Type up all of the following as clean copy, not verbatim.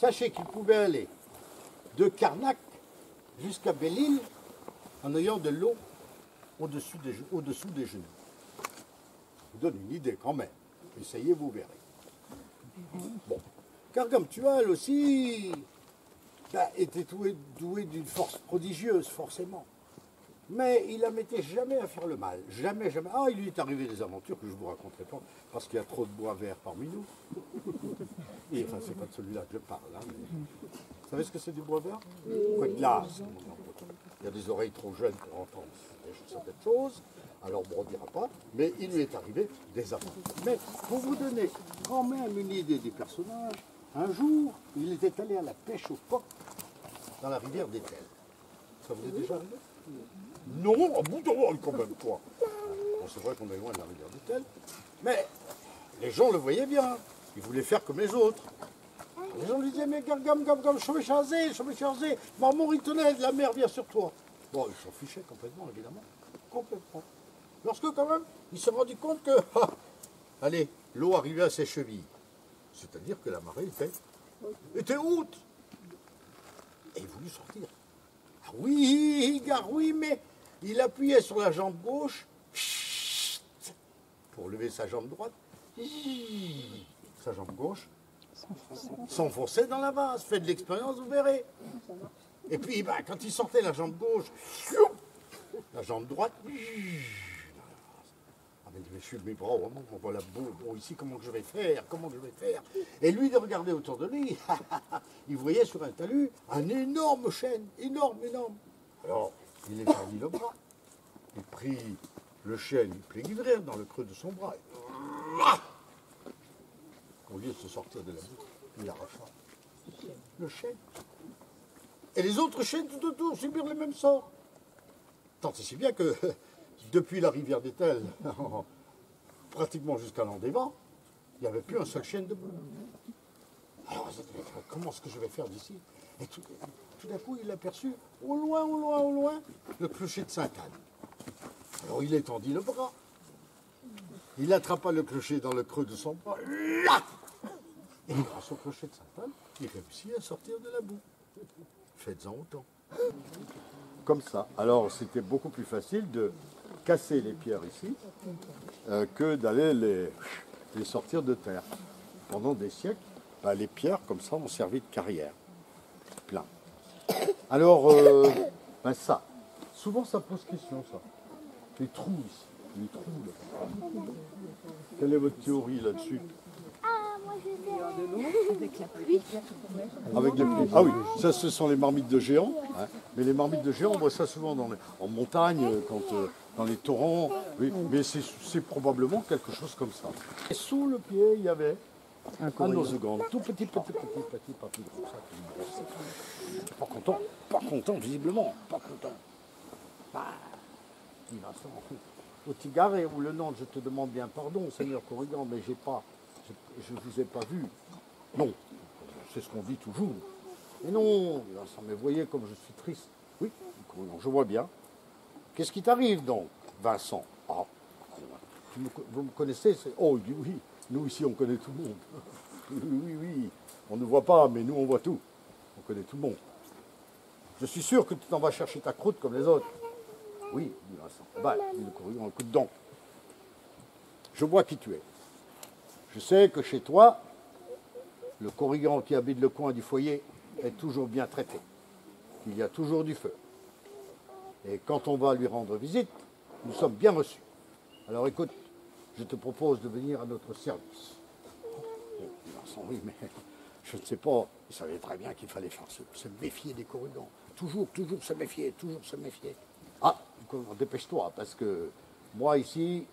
Sachez qu'il pouvait aller de Carnac jusqu'à Belle-Île en ayant de l'eau au-dessous des genoux. Je vous donne une idée quand même. Essayez, vous verrez. Bon. Gargantua, elle aussi, était doué d'une force prodigieuse, forcément. Mais il ne la mettait jamais à faire le mal. Jamais, jamais. Ah, il lui est arrivé des aventures que je ne vous raconterai pas, parce qu'il y a trop de bois vert parmi nous. Et enfin, c'est pas de celui-là que je parle. Hein, mais... Vous savez ce que c'est du bois vert? Quoi de glace. Il y a des oreilles trop jeunes pour entendre certaines choses. Alors on ne dira pas, mais il lui est arrivé des aventures. Mais pour vous donner quand même une idée des personnages, un jour, il était allé à la pêche au phoque dans la rivière d'Étel. Ça vous est déjà arrivé? Non, à bout de rôle quand même, quoi. Bon, c'est vrai qu'on est loin de la rivière d'Étel, mais les gens le voyaient bien. Ils voulaient faire comme les autres. Les gens lui disaient, mais gam, chazé, maman ritonnet, la mer vient sur toi. Bon, il s'en fichait complètement, évidemment. Complètement. Lorsque, quand même, il s'est rendu compte que, allez, l'eau arrivait à ses chevilles. C'est-à-dire que la marée était haute. Et il voulut sortir. Ah oui, gare, oui, mais il appuyait sur la jambe gauche pour lever sa jambe droite. Sa jambe gauche s'enfonçait dans la vase. Faites de l'expérience, vous verrez. Et puis, quand il sortait la jambe gauche, la jambe droite, mais je suis de mes bras, vraiment, on voit la boue. Bon, ici, comment je vais faire? Et lui, de regarder autour de lui, il voyait sur un talus un énorme chêne, énorme. Alors, il étendit le bras, il prit le chêne, il plaignait dans le creux de son bras. Au lieu de se sortir de la boue, il arracha le chêne. Et les autres chênes tout autour subirent le même sort. Tant et si bien que, depuis la rivière d'Étel, pratiquement jusqu'à l'an des vents, il n'y avait plus un seul chêne debout. Alors, comment est-ce que je vais faire d'ici? Et tout d'un coup, il aperçut, au loin, le clocher de Sainte-Anne. Alors, il étendit le bras. Il attrapa le clocher dans le creux de son bras. Là! Et grâce au clocher de Sainte-Anne, il réussit à sortir de la boue. Faites-en autant. Comme ça. Alors, c'était beaucoup plus facile de casser les pierres ici que d'aller les sortir de terre. Pendant des siècles, les pierres, comme ça, ont servi de carrière. Plein. Alors, ça. Souvent, ça pose question, ça. Les trous ici. Les trous, là. Quelle est votre théorie là-dessus? Moi je vais avec la pluie. Avec les pluies. Ah oui, ça ce sont les marmites de géants. Hein. Mais les marmites de géants, on voit ça souvent en montagne, dans les torrents. Oui, mais c'est probablement quelque chose comme ça. Et sous le pied, il y avait un osegand, tout petit, pas plus gros que ça. Pas content, visiblement, pas content. Dit Vincent, au Tigaré, ou le nom, je te demande bien pardon, Seigneur Corrigan, mais je ne vous ai pas vu. Non, c'est ce qu'on dit toujours. Mais non, Vincent, mais voyez comme je suis triste. Oui, je vois bien. Qu'est-ce qui t'arrive donc, Vincent? Ah, vous me connaissez? Oh, il dit oui, nous ici on connaît tout le monde. Oui, on ne voit pas, mais nous on voit tout. On connaît tout le monde. Je suis sûr que tu t'en vas chercher ta croûte comme les autres. Oui, dit Vincent. Dit le Corrigan, écoute donc. Je vois qui tu es. Je sais que chez toi, le Corrigan qui habite le coin du foyer est toujours bien traité. Il y a toujours du feu. Et quand on va lui rendre visite, nous sommes bien reçus. Alors écoute, je te propose de venir à notre service. Vincent, oui, mais je ne sais pas. Il savait très bien qu'il fallait faire se méfier des Corrigans. Toujours se méfier, Ah, dépêche-toi, parce que moi ici,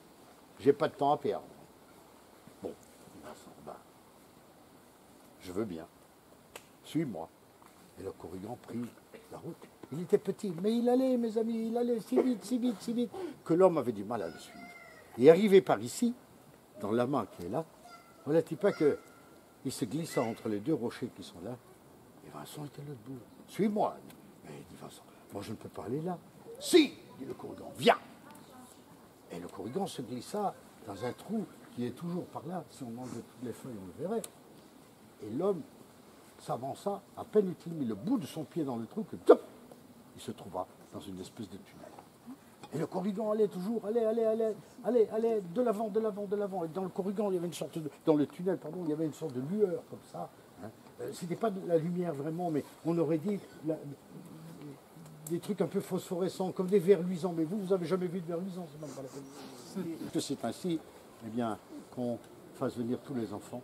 j'ai pas de temps à perdre. Bon, Vincent, je veux bien. Suis-moi. Et le Corrigan prit la route. Il était petit, mais il allait, mes amis, il allait si vite, que l'homme avait du mal à le suivre. Et arrivé par ici, dans la main qui est là, voilà-t-il pas qu'il se glissa entre les deux rochers qui sont là, et Vincent était là debout. Suis-moi. Mais dit Vincent, moi je ne peux pas aller là. Si, dit le Corrigan, viens. Et le Corrigan se glissa dans un trou qui est toujours par là. Si on enlevait toutes les feuilles, on le verrait. Et l'homme s'avança, à peine eut-il mis le bout de son pied dans le trou que top, il se trouva dans une espèce de tunnel. Et le Corrigan allait toujours, allez, de l'avant, de l'avant, de l'avant. Et dans le Corrigan, il y avait une sorte de, dans le tunnel, pardon, il y avait une sorte de lueur comme ça. Hein. C'était pas de la lumière vraiment, mais on aurait dit des trucs un peu phosphorescents, comme des vers luisants. Mais vous avez jamais vu de vers luisants, c'est même pas la peine. Que c'est ainsi, eh bien, qu'on fasse venir tous les enfants,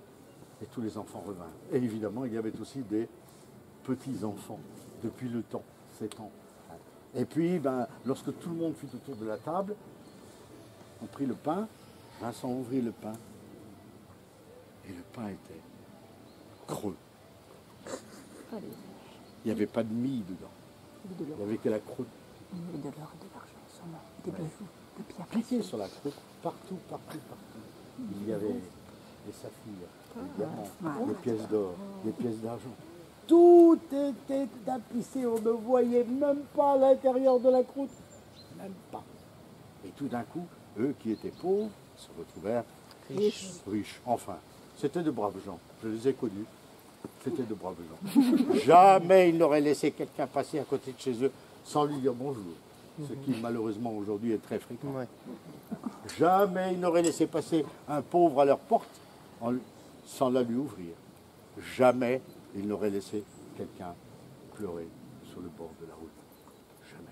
et tous les enfants revinrent. Et évidemment, il y avait aussi des petits-enfants, depuis le temps, 7 ans. Et puis, ben, lorsque tout le monde fut autour de la table, on prit le pain, Vincent ouvrit le pain, et le pain était creux. Il n'y avait pas de mie dedans. Il n'y avait que la croûte. Et de l'or et de l'argent, sûrement. Des bijoux, de pierres. Piqué sur la croûte, partout. Il y avait des saphirs, des diamants, des pièces d'or, des pièces d'argent. Tout était tapissé, on ne voyait même pas l'intérieur de la croûte. Même pas. Et tout d'un coup, eux qui étaient pauvres se retrouvèrent riches. Enfin, c'était de braves gens. Je les ai connus. C'était de braves gens. Jamais ils n'auraient laissé quelqu'un passer à côté de chez eux sans lui dire bonjour. Ce qui malheureusement aujourd'hui est très fréquent. Ouais. Jamais ils n'auraient laissé passer un pauvre à leur porte sans la lui ouvrir. Jamais ils n'auraient laissé quelqu'un pleurer sur le bord de la route. Jamais.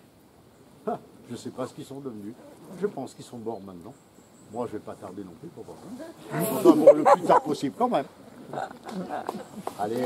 Ah, je ne sais pas ce qu'ils sont devenus. Je pense qu'ils sont morts maintenant. Moi, je ne vais pas tarder non plus pour voir. On va mourir le plus tard possible quand même. Allez,